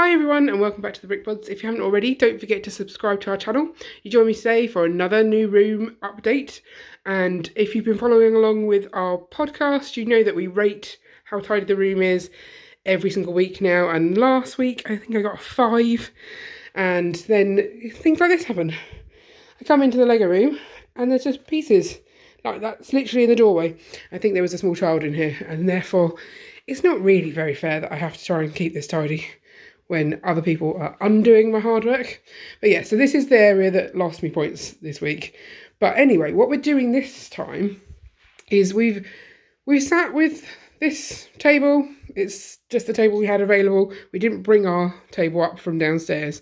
Hi everyone and welcome back to the Bods. If you haven't already, don't forget to subscribe to our channel. You join me today for another new room update, and if you've been following along with our podcast, you know that we rate how tidy the room is every single week now, and last week I think I got a 5, and then things like this happen. I come into the Lego room and there's just pieces like that's literally in the doorway. I think there was a small child in here, and therefore it's not really very fair that I have to try and keep this tidy when other people are undoing my hard work. But yeah, so this is the area that lost me points this week. But anyway, what we're doing this time is we've sat with this table. It's just the table we had available. We didn't bring our table up from downstairs.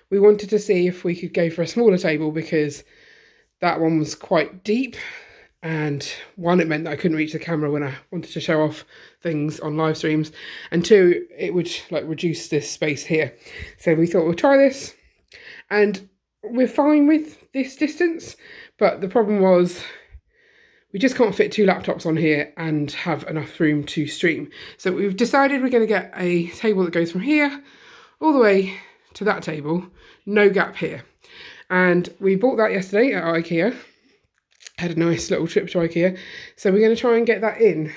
We wanted to see if we could go for a smaller table because that one was quite deep, and one, it meant that I couldn't reach the camera when I wanted to show off things on live streams, and two, it would like reduce this space here. So we thought we'll try this, and we're fine with this distance, but the problem was we just can't fit 2 laptops on here and have enough room to stream. So we've decided we're going to get a table that goes from here all the way to that table, no gap here. And we bought that yesterday at IKEA. Had a nice little trip to IKEA. So we're going to try and get that in.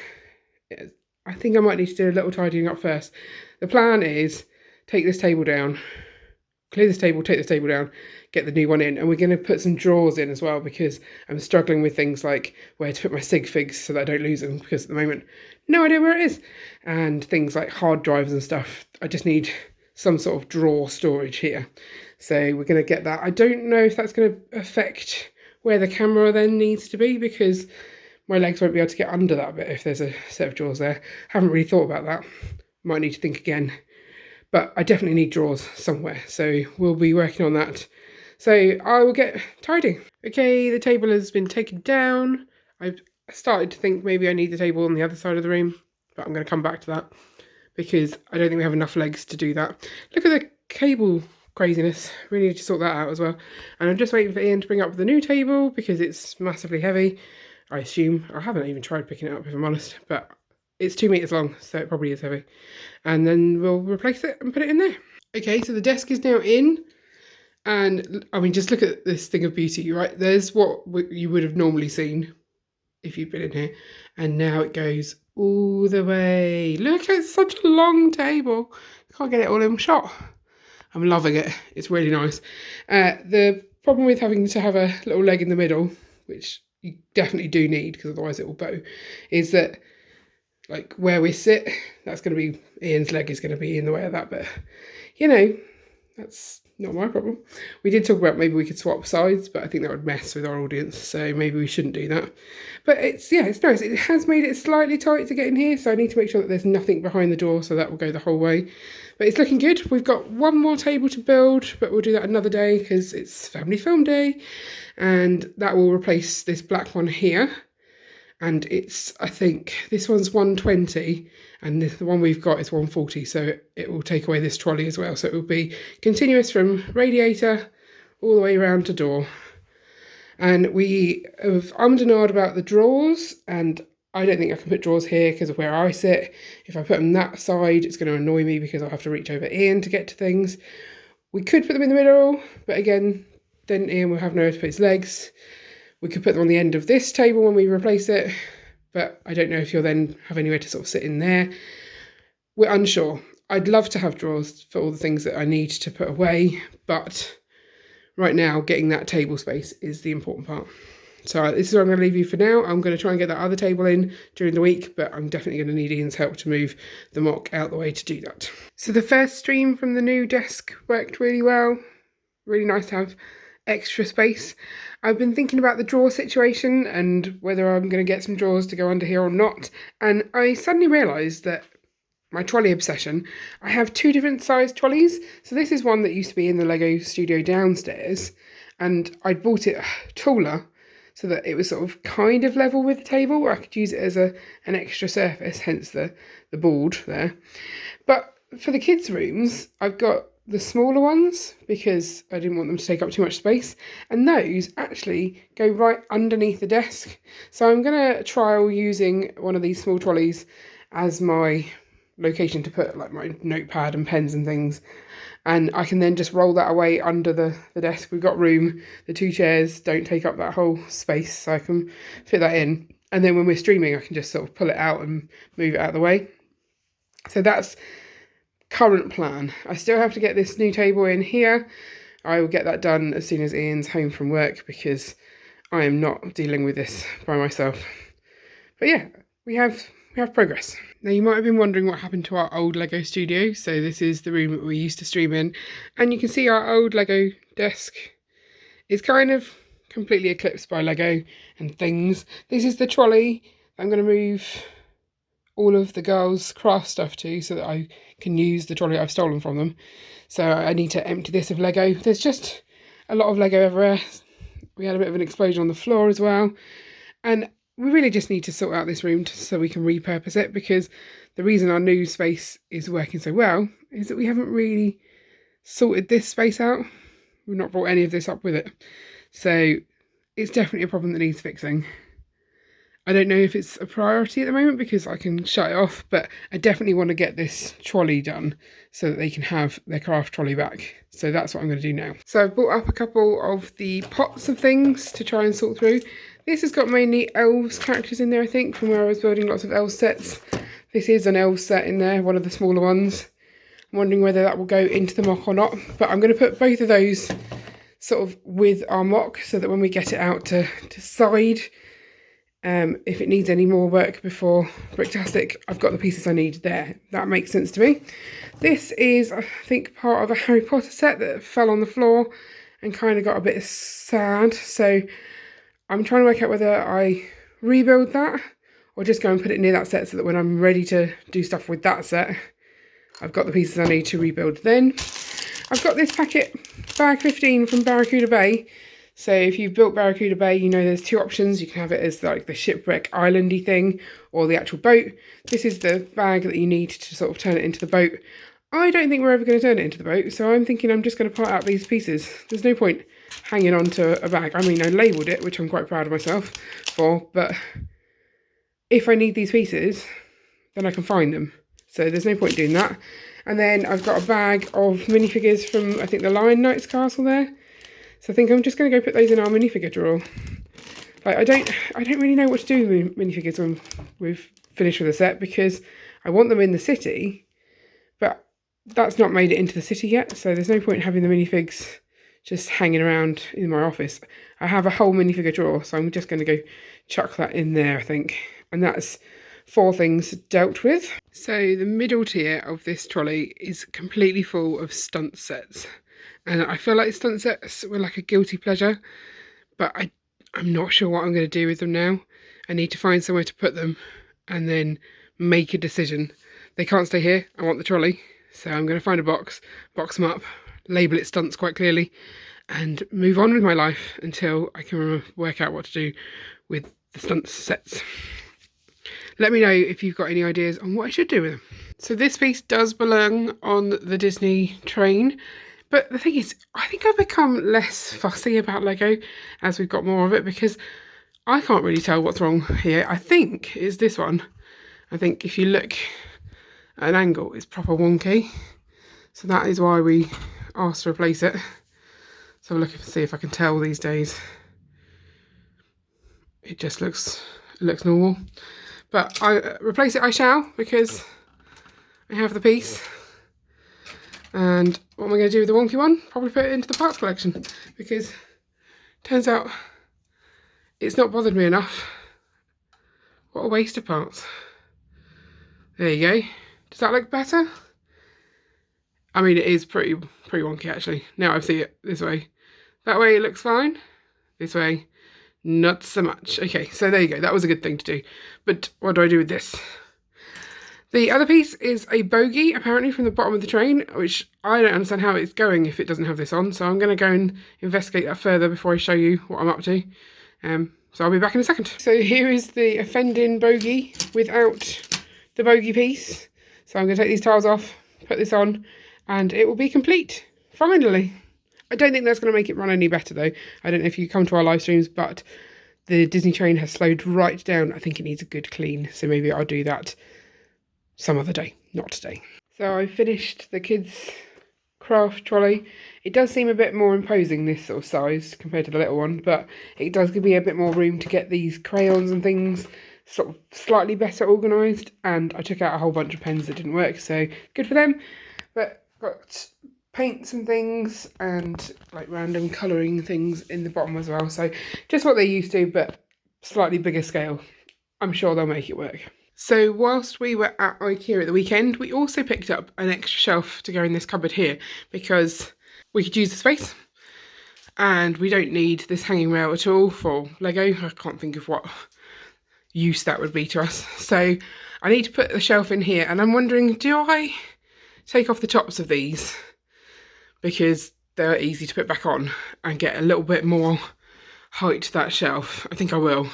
I think I might need to do a little tidying up first. The plan is take this table down, clear this table, take this table down, get the new one in. And we're going to put some drawers in as well, because I'm struggling with things like where to put my sig figs so that I don't lose them, because at the moment, no idea where it is. And things like hard drives and stuff. I just need some sort of drawer storage here. So we're going to get that. I don't know if that's going to affect where the camera then needs to be, because my legs won't be able to get under that bit if there's a set of drawers there. Haven't really thought about that. Might need to think again. But I definitely need drawers somewhere, so we'll be working on that. So I will get tidy. Okay, the table has been taken down. I've started to think maybe I need the table on the other side of the room, but I'm going to come back to that because I don't think we have enough legs to do that. Look at the cable craziness. We need to sort that out as well. And I'm just waiting for Ian to bring up the new table because it's massively heavy, I assume. I haven't even tried picking it up, if I'm honest, but it's 2 meters long, so it probably is heavy. And then we'll replace it and put it in there. Okay, so the desk is now in, and I mean, just look at this thing of beauty, right? There's what you would have normally seen if you've been in here, and now it goes all the way. Look, it's such a long table. Can't get it all in shot. I'm loving it. It's really nice. The problem with having to have a little leg in the middle, which you definitely do need because otherwise it will bow, is that like where we sit, that's going to be, Ian's leg is going to be in the way of that, but you know, that's not my problem. We did talk about maybe we could swap sides, but I think that would mess with our audience, so maybe we shouldn't do that. But it's nice. It has made it slightly tight to get in here, so I need to make sure that there's nothing behind the door, so that will go the whole way. But it's looking good. We've got one more table to build, but we'll do that another day because it's family film day, and that will replace this black one here. And it's, I think this one's 120 and the one we've got is 140, so it will take away this trolley as well, so it will be continuous from radiator all the way around to door. And we have ummed and ahed about the drawers, and I don't think I can put drawers here because of where I sit. If I put them that side, it's going to annoy me because I'll have to reach over Ian to get to things. We could put them in the middle, but again, then Ian will have nowhere to put his legs. We could put them on the end of this table when we replace it, but I don't know if you'll then have anywhere to sort of sit in there. We're unsure. I'd love to have drawers for all the things that I need to put away, but right now getting that table space is the important part. So this is where I'm going to leave you for now. I'm going to try and get that other table in during the week, but I'm definitely going to need Ian's help to move the mock out the way to do that. So the first stream from the new desk worked really well. Really nice to have extra space. I've been thinking about the drawer situation and whether I'm going to get some drawers to go under here or not, and I suddenly realised that my trolley obsession, I have 2 different size trolleys. So this is one that used to be in the Lego studio downstairs, and I bought it taller so that it was sort of kind of level with the table where I could use it as an extra surface, hence the board there. But for the kids' rooms, I've got the smaller ones because I didn't want them to take up too much space, and those actually go right underneath the desk. So I'm going to trial using one of these small trolleys as my location to put like my notepad and pens and things. And I can then just roll that away under the desk. We've got room. The 2 chairs don't take up that whole space, so I can fit that in. And then when we're streaming, I can just sort of pull it out and move it out of the way. So that's current plan. I still have to get this new table in here. I will get that done as soon as Ian's home from work, because I am not dealing with this by myself. But yeah, we have progress. Now you might have been wondering what happened to our old Lego studio. So this is the room that we used to stream in, and you can see our old Lego desk is kind of completely eclipsed by Lego and things. This is the trolley I'm going to move all of the girls' craft stuff to, so that I can use the trolley I've stolen from them. So I need to empty this of Lego. There's just a lot of Lego everywhere. We had a bit of an explosion on the floor as well, and we really just need to sort out this room so we can repurpose it, because the reason our new space is working so well is that we haven't really sorted this space out. We've not brought any of this up with it. So it's definitely a problem that needs fixing. I don't know if it's a priority at the moment because I can shut it off, but I definitely want to get this trolley done so that they can have their craft trolley back. So that's what I'm going to do now. So I've brought up a couple of the pots of things to try and sort through. This has got mainly elves characters in there, I think, from where I was building lots of elf sets. This is an elf set in there, one of the smaller ones. I'm wondering whether that will go into the mock or not, but I'm going to put both of those sort of with our mock so that when we get it out to side, if it needs any more work before Bricktastic, I've got the pieces I need there. That makes sense to me. This is, I think, part of a Harry Potter set that fell on the floor and kind of got a bit sad. So I'm trying to work out whether I rebuild that or just go and put it near that set so that when I'm ready to do stuff with that set, I've got the pieces I need to rebuild then. I've got this packet, bag 15 from Barracuda Bay. So if you've built Barracuda Bay, you know there's 2 options. You can have it as like the shipwreck islandy thing or the actual boat. This is the bag that you need to sort of turn it into the boat. I don't think we're ever going to turn it into the boat, so I'm thinking I'm just going to part out these pieces. There's no point hanging on to a bag. I mean, I labelled it, which I'm quite proud of myself for, but if I need these pieces, then I can find them. So there's no point doing that. And then I've got a bag of minifigures from, I think, the Lion Knight's castle there. So I think I'm just going to go put those in our minifigure drawer. Like, I don't really know what to do with minifigures when we've finished with the set, because I want them in the city, but that's not made it into the city yet. So there's no point having the minifigs just hanging around in my office. I have a whole minifigure drawer, so I'm just going to go chuck that in there, I think. And that's 4 things dealt with. So the middle tier of this trolley is completely full of stunt sets. And I feel like stunt sets were like a guilty pleasure, but I'm not sure what I'm going to do with them now. I need to find somewhere to put them and then make a decision. They can't stay here. I want the trolley. So I'm going to find a box them up, label it stunts quite clearly, and move on with my life until I can work out what to do with the stunt sets. Let me know if you've got any ideas on what I should do with them. So this piece does belong on the Disney train. But the thing is, I think I've become less fussy about Lego as we've got more of it, because I can't really tell what's wrong here. I think it's this one. I think if you look at an angle, it's proper wonky. So that is why we asked to replace it. So I'll look and see if I can tell these days. It just looks normal. But replace it I shall, because I have the piece. And what am I going to do with the wonky one? Probably put it into the parts collection, because turns out it's not bothered me enough. What a waste of parts. There you go. Does that look better? I mean, it is pretty wonky actually. Now I see it this way. That way it looks fine. This way, not so much. Okay, so there you go. That was a good thing to do. But what do I do with this? The other piece is a bogie, apparently from the bottom of the train, which I don't understand how it's going if it doesn't have this on. So I'm going to go and investigate that further before I show you what I'm up to. So I'll be back in a second. So here is the offending bogie without the bogie piece. So I'm going to take these tiles off, put this on, and it will be complete, finally. I don't think that's going to make it run any better though. I don't know if you come to our live streams, but the Disney train has slowed right down. I think it needs a good clean, so maybe I'll do that some other day. not today. So I finished the kids' craft trolley. It does seem a bit more imposing, this sort of size, compared to the little one, but it does give me a bit more room to get these crayons and things sort of slightly better organised, and I took out a whole bunch of pens that didn't work, so good for them. But got paints and things and like random colouring things in the bottom as well, so just what they're used to, but slightly bigger scale. I'm sure they'll make it work. So whilst we were at IKEA at the weekend, we also picked up an extra shelf to go in this cupboard here because we could use the space and we don't need this hanging rail at all for Lego. I can't think of what use that would be to us. So I need to put the shelf in here, and I'm wondering, do I take off the tops of these because they're easy to put back on and get a little bit more height to that shelf? I think I will.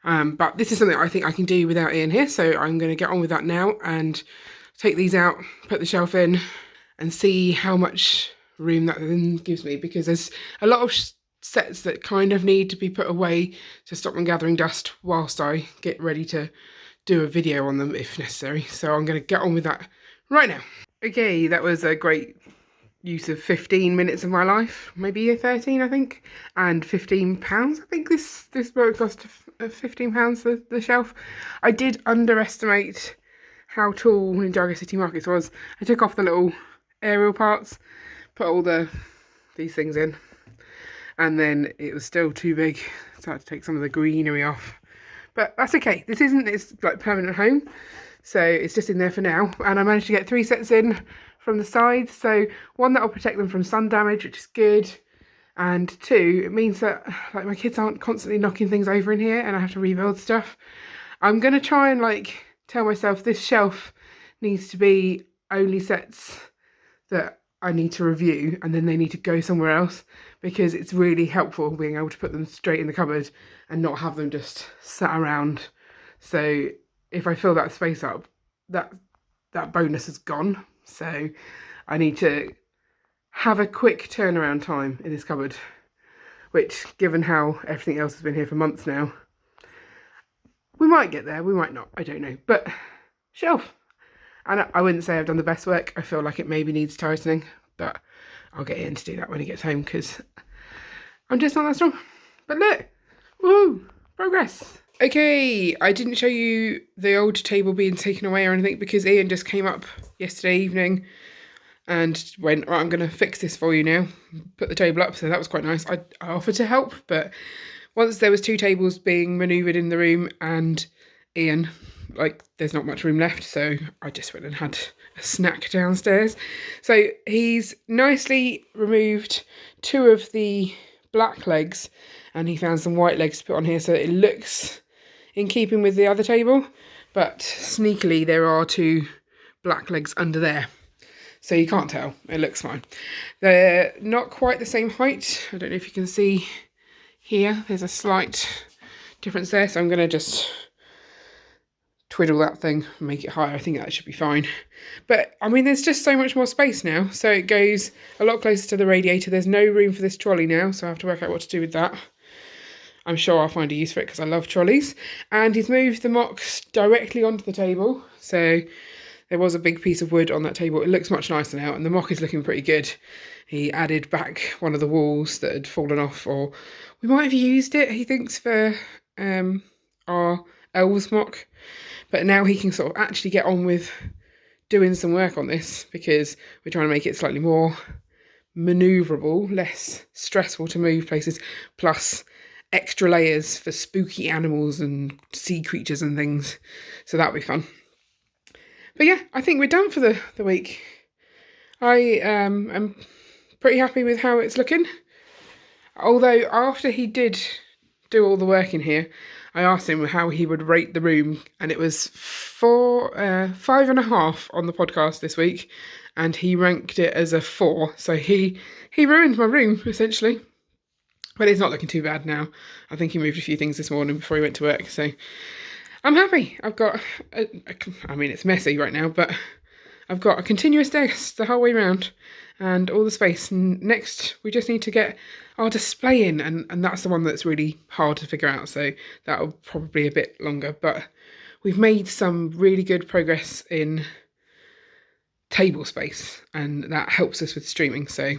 But this is something I think I can do without Ian here, so I'm going to get on with that now and take these out, put the shelf in, and see how much room that then gives me, because there's a lot of sets that kind of need to be put away to stop them gathering dust whilst I get ready to do a video on them if necessary. So I'm going to get on with that right now. Okay, that was a great use of 15 minutes of my life, maybe 13 I think, and £15. I think this boat cost £15 the shelf. I did underestimate how tall Ninjago City Markets was. I took off the little aerial parts, put all these things in, and then it was still too big, so I had to take some of the greenery off. But that's okay, it's like permanent home, so it's just in there for now. And I managed to get 3 sets in from the sides, so one that will protect them from sun damage, which is good, and 2, it means that like my kids aren't constantly knocking things over in here and I have to rebuild stuff. I'm going to try and like tell myself this shelf needs to be only sets that I need to review, and then they need to go somewhere else, because it's really helpful being able to put them straight in the cupboard and not have them just sat around. So if I fill that space up, that bonus is gone. So I need to have a quick turnaround time in this cupboard, which, given how everything else has been here for months now, we might get there, we might not, I don't know. But shelf. And I wouldn't say I've done the best work. I feel like it maybe needs tightening, but I'll get Ian to do that when he gets home, because I'm just not that strong. But look, woohoo, progress. Okay, I didn't show you the old table being taken away or anything because Ian just came up yesterday evening and went, right, I'm going to fix this for you now, put the table up, so that was quite nice. I offered to help, but once there was 2 tables being manoeuvred in the room and Ian, like, there's not much room left, so I just went and had a snack downstairs. So he's nicely removed 2 of the black legs and he found some white legs to put on here, so it looks in keeping with the other table, but sneakily there are 2 black legs under there, so you can't tell, it looks fine. They're not quite the same height. I don't know if you can see here, there's a slight difference there, so I'm going to just twiddle that thing and make it higher. I think that should be fine. But I mean, there's just so much more space now, so it goes a lot closer to the radiator. There's no room for this trolley now, so I have to work out what to do with that. I'm sure I'll find a use for it because I love trolleys. And he's moved the mocks directly onto the table, so there was a big piece of wood on that table. It looks much nicer now, and the mock is looking pretty good. He added back one of the walls that had fallen off, or we might have used it, he thinks, for our elves mock. But now he can sort of actually get on with doing some work on this, because we're trying to make it slightly more manoeuvrable, less stressful to move places, plus extra layers for spooky animals and sea creatures and things. So that'll be fun. But yeah, I think we're done for the week. I am pretty happy with how it's looking. Although after he did do all the work in here, I asked him how he would rate the room, and it was 5.5 on the podcast this week, and he ranked it as a 4. So he ruined my room essentially, but it's not looking too bad now. I think he moved a few things this morning before he went to work, so I'm happy. I've got I mean, it's messy right now, but I've got a continuous desk the whole way around and all the space. Next, we just need to get our display in, and that's the one that's really hard to figure out, so that'll probably be a bit longer. But we've made some really good progress in table space, and that helps us with streaming, so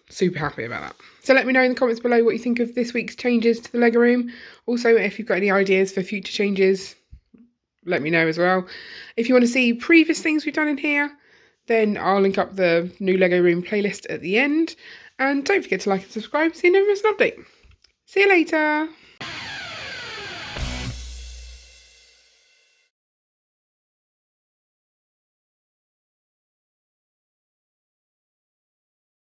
super happy about that. So let me know in the comments below what you think of this week's changes to the Lego room. Also, if you've got any ideas for future changes, let me know as well. If you want to see previous things we've done in here, then I'll link up the new Lego room playlist at the end. And don't forget to like and subscribe so you never miss an update. See you later.